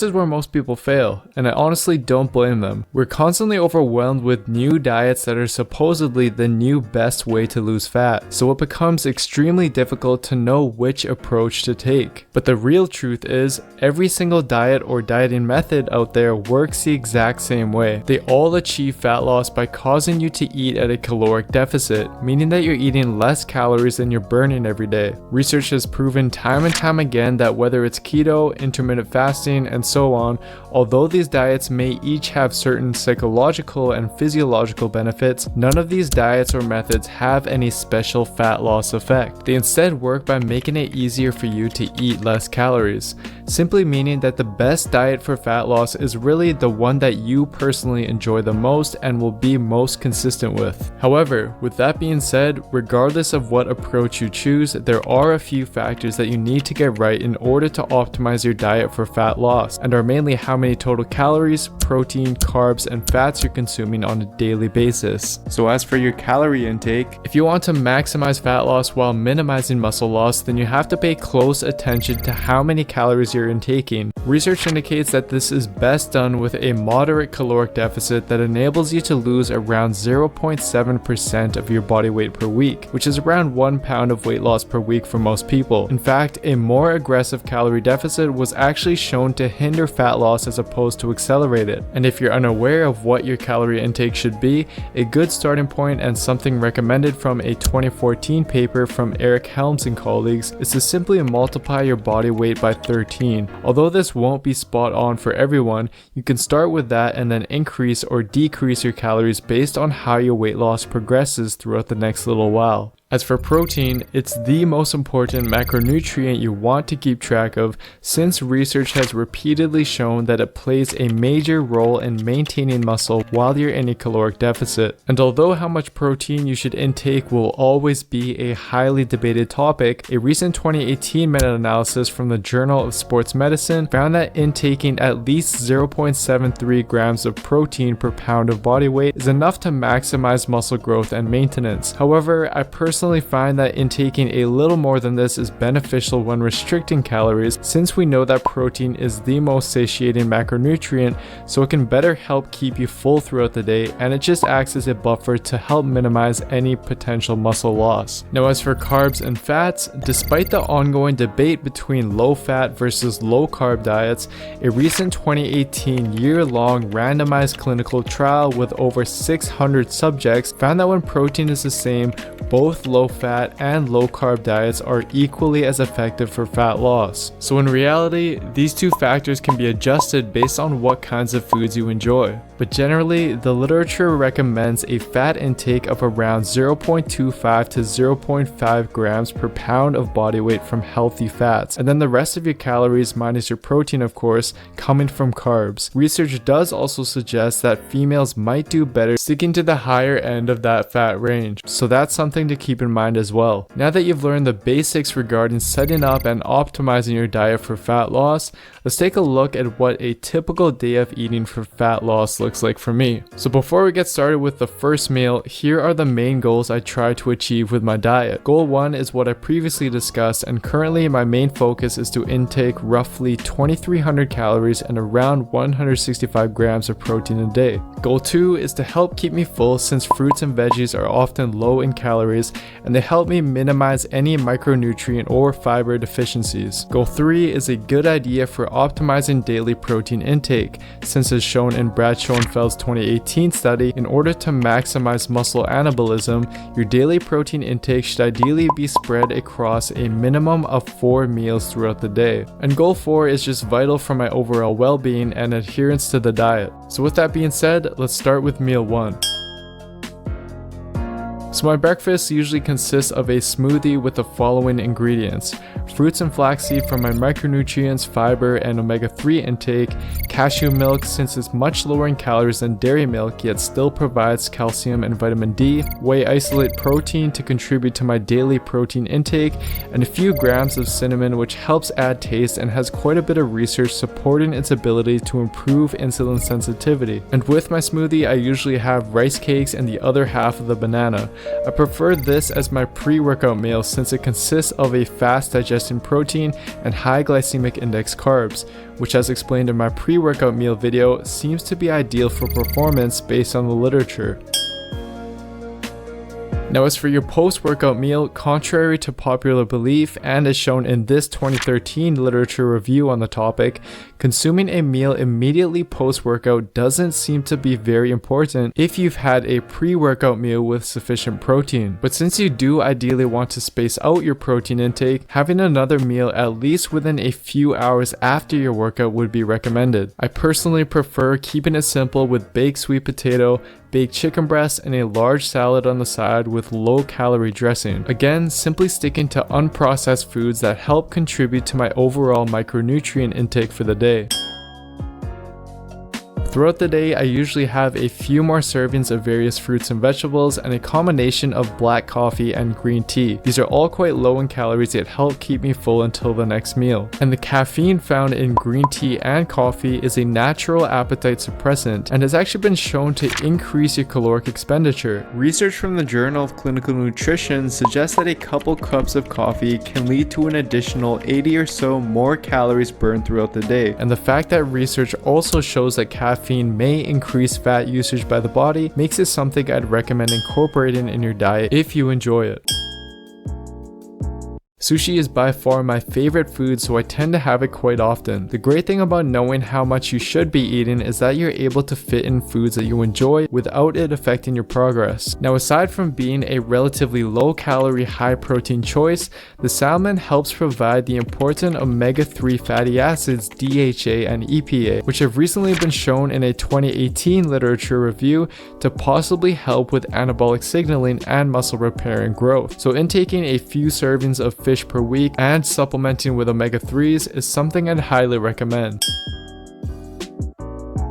This is where most people fail, and I honestly don't blame them. We're constantly overwhelmed with new diets that are supposedly the new best way to lose fat, so it becomes extremely difficult to know which approach to take. But the real truth is, every single diet or dieting method out there works the exact same way. They all achieve fat loss by causing you to eat at a caloric deficit, meaning that you're eating less calories than you're burning every day. Research has proven time and time again that whether it's keto, intermittent fasting, and so on, although these diets may each have certain psychological and physiological benefits, none of these diets or methods have any special fat loss effect. They instead work by making it easier for you to eat less calories, simply meaning that the best diet for fat loss is really the one that you personally enjoy the most and will be most consistent with. However, with that being said, regardless of what approach you choose, there are a few factors that you need to get right in order to optimize your diet for fat loss, and are mainly how many total calories, protein, carbs, and fats you're consuming on a daily basis. So as for your calorie intake, if you want to maximize fat loss while minimizing muscle loss, then you have to pay close attention to how many calories you're intaking. Research indicates that this is best done with a moderate caloric deficit that enables you to lose around 0.7% of your body weight per week, which is around 1 pound of weight loss per week for most people. In fact, a more aggressive calorie deficit was actually shown to hinder fat loss as opposed to accelerate it. And if you're unaware of what your calorie intake should be, a good starting point and something recommended from a 2014 paper from Eric Helms and colleagues is to simply multiply your body weight by 13. Although this won't be spot on for everyone, you can start with that and then increase or decrease your calories based on how your weight loss progresses throughout the next little while. As for protein, it's the most important macronutrient you want to keep track of, since research has repeatedly shown that it plays a major role in maintaining muscle while you're in a caloric deficit. And although how much protein you should intake will always be a highly debated topic, a recent 2018 meta-analysis from the Journal of Sports Medicine found that intaking at least 0.73 grams of protein per pound of body weight is enough to maximize muscle growth and maintenance. However, I personally find that intaking a little more than this is beneficial when restricting calories, since we know that protein is the most satiating macronutrient, so it can better help keep you full throughout the day, and it just acts as a buffer to help minimize any potential muscle loss. Now, as for carbs and fats, despite the ongoing debate between low-fat versus low-carb diets, a recent 2018 year-long randomized clinical trial with over 600 subjects found that when protein is the same, both low-fat and low-carb diets are equally as effective for fat loss. So in reality, these two factors can be adjusted based on what kinds of foods you enjoy. But generally, the literature recommends a fat intake of around 0.25 to 0.5 grams per pound of body weight from healthy fats, and then the rest of your calories, minus your protein of course, coming from carbs. Research does also suggest that females might do better sticking to the higher end of that fat range, so that's something to keep in mind as well. Now that you've learned the basics regarding setting up and optimizing your diet for fat loss, let's take a look at what a typical day of eating for fat loss looks like for me. So before we get started with the first meal, here are the main goals I try to achieve with my diet. Goal 1 is what I previously discussed, and currently my main focus is to intake roughly 2,300 calories and around 165 grams of protein a day. Goal 2 is to help keep me full, since fruits and veggies are often low in calories and they help me minimize any micronutrient or fiber deficiencies. Goal 3 is a good idea for optimizing daily protein intake, since as shown in Brad Schoenfeld's 2018 study, in order to maximize muscle anabolism, your daily protein intake should ideally be spread across a minimum of 4 meals throughout the day. And goal 4 is just vital for my overall well-being and adherence to the diet. So with that being said, let's start with meal 1. So my breakfast usually consists of a smoothie with the following ingredients: fruits and flaxseed for my micronutrients, fiber, and omega-3 intake, cashew milk since it's much lower in calories than dairy milk yet still provides calcium and vitamin D, whey isolate protein to contribute to my daily protein intake, and a few grams of cinnamon, which helps add taste and has quite a bit of research supporting its ability to improve insulin sensitivity. And with my smoothie, I usually have rice cakes and the other half of the banana. I prefer this as my pre-workout meal since it consists of a fast digesting protein and high glycemic index carbs, which, as explained in my pre-workout meal video, seems to be ideal for performance based on the literature. Now, as for your post-workout meal, contrary to popular belief and as shown in this 2013 literature review on the topic, consuming a meal immediately post-workout doesn't seem to be very important if you've had a pre-workout meal with sufficient protein. But since you do ideally want to space out your protein intake, having another meal at least within a few hours after your workout would be recommended. I personally prefer keeping it simple with baked sweet potato, baked chicken breast, and a large salad on the side with low-calorie dressing. Again, simply sticking to unprocessed foods that help contribute to my overall micronutrient intake for the day. Throughout the day, I usually have a few more servings of various fruits and vegetables and a combination of black coffee and green tea. These are all quite low in calories yet help keep me full until the next meal. And the caffeine found in green tea and coffee is a natural appetite suppressant and has actually been shown to increase your caloric expenditure. Research from the Journal of Clinical Nutrition suggests that a couple cups of coffee can lead to an additional 80 or so more calories burned throughout the day. And the fact that research also shows that caffeine may increase fat usage by the body makes it something I'd recommend incorporating in your diet if you enjoy it. Sushi is by far my favorite food, so I tend to have it quite often. The great thing about knowing how much you should be eating is that you're able to fit in foods that you enjoy without it affecting your progress. Now, aside from being a relatively low-calorie, high-protein choice, the salmon helps provide the important omega-3 fatty acids DHA and EPA, which have recently been shown in a 2018 literature review to possibly help with anabolic signaling and muscle repair and growth. So intaking a few servings of fish per week and supplementing with omega-3s is something I'd highly recommend.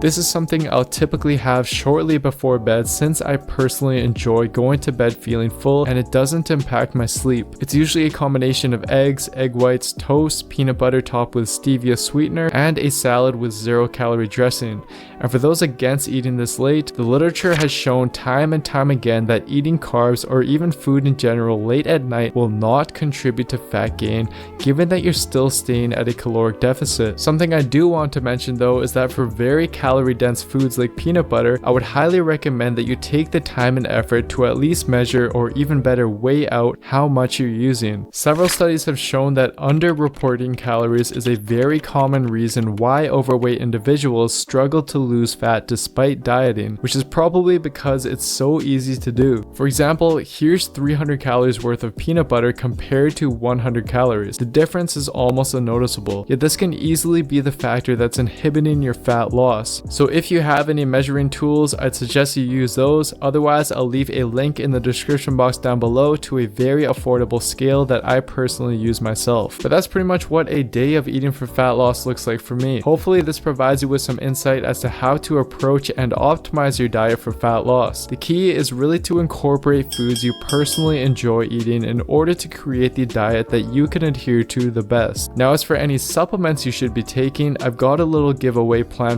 This is something I'll typically have shortly before bed since I personally enjoy going to bed feeling full and it doesn't impact my sleep. It's usually a combination of eggs, egg whites, toast, peanut butter topped with stevia sweetener, and a salad with 0-calorie dressing. And for those against eating this late, the literature has shown time and time again that eating carbs or even food in general late at night will not contribute to fat gain, given that you're still staying at a caloric deficit. Something I do want to mention though is that for very calorie-dense foods like peanut butter, I would highly recommend that you take the time and effort to at least measure or even better weigh out how much you're using. Several studies have shown that underreporting calories is a very common reason why overweight individuals struggle to lose fat despite dieting, which is probably because it's so easy to do. For example, here's 300 calories worth of peanut butter compared to 100 calories. The difference is almost unnoticeable, yet this can easily be the factor that's inhibiting your fat loss. So if you have any measuring tools, I'd suggest you use those. Otherwise, I'll leave a link in the description box down below to a very affordable scale that I personally use myself. But that's pretty much what a day of eating for fat loss looks like for me. Hopefully this provides you with some insight as to how to approach and optimize your diet for fat loss. The key is really to incorporate foods you personally enjoy eating in order to create the diet that you can adhere to the best. Now, as for any supplements you should be taking, I've got a little giveaway planned